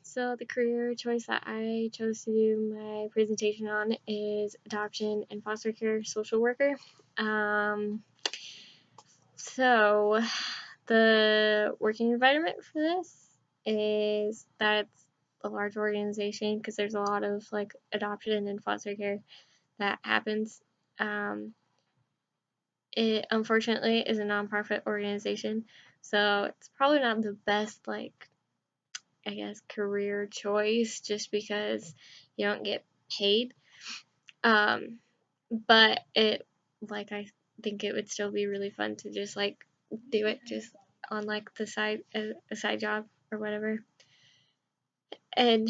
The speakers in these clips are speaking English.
So the career choice that I chose to do my presentation on is adoption and foster care social worker. Um, so the working environment for this is that it's a large organization because there's a lot of like adoption and foster care that happens. Um, it unfortunately is a nonprofit organization, so it's probably not the best like I guess career choice just because you don't get paid. Um, but it like I think it would still be really fun to just like do it just on like the side a side job or whatever. And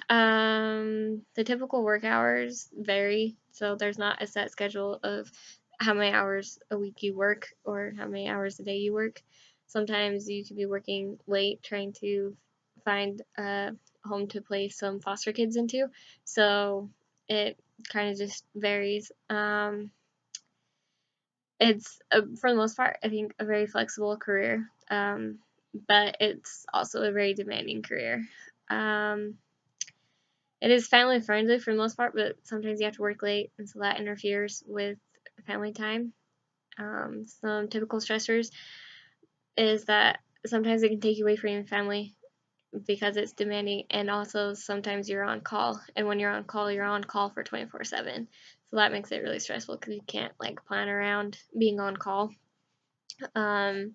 the typical work hours vary, so there's not a set schedule of how many hours a week you work or how many hours a day you work. Sometimes you could be working late trying to find a home to place some foster kids into, so it kind of just varies. It's for the most part, I think, a very flexible career, but it's also a very demanding career. Um, it is family friendly for the most part, but sometimes you have to work late, and so that interferes with family time. Some typical stressors is that sometimes it can take you away from your family because it's demanding, and also sometimes you're on call, and when you're on call for 24/7. So that makes it really stressful because you can't like plan around being on call. Um,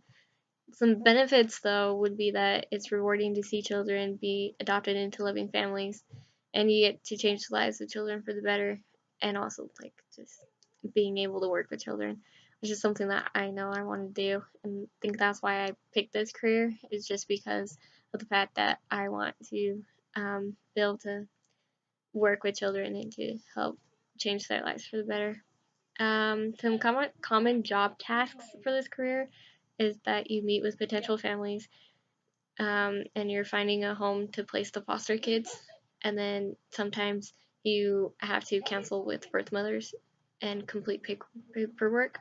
some benefits though would be that it's rewarding to see children be adopted into loving families, and you get to change the lives of children for the better, and also like just being able to work with children, which is something that I know I want to do, and I think that's why I picked this career is just because of the fact that I want to be able to work with children and to help change their lives for the better. Some common job tasks for this career is that you meet with potential families, and you're finding a home to place the foster kids, and then sometimes you have to counsel with birth mothers and complete paperwork.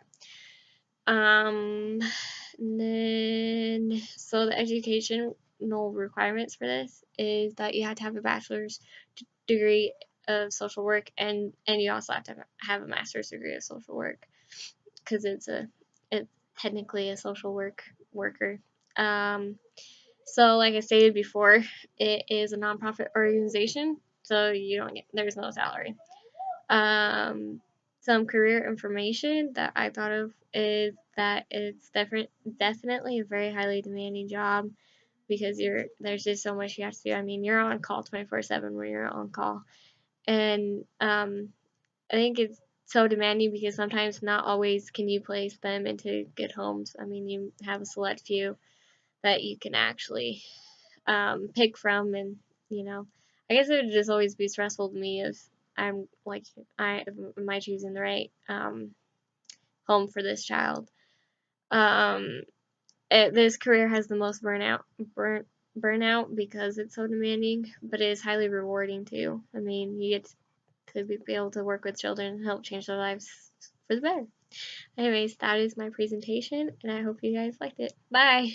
Um, then so the educational requirements for this is that you have to have a bachelor's degree of social work, and you also have to have a master's degree of social work because it's technically a social worker. Um, so like I stated before, it is a nonprofit organization, so you don't get there's no salary. Um, some career information that I thought of is that it's definitely a very highly demanding job because there's just so much you have to do. I mean, you're on call 24/7 when you're on call, and I think it's so demanding because sometimes not always can you place them into good homes. I mean, you have a select few that you can actually pick from, and you know, I guess it would just always be stressful to me if I'm like, am I choosing the right home for this child? Um, this career has the most burnout because it's so demanding, but it is highly rewarding too. I mean, you get to be able to work with children and help change their lives for the better. Anyways, that is my presentation, and I hope you guys liked it. Bye!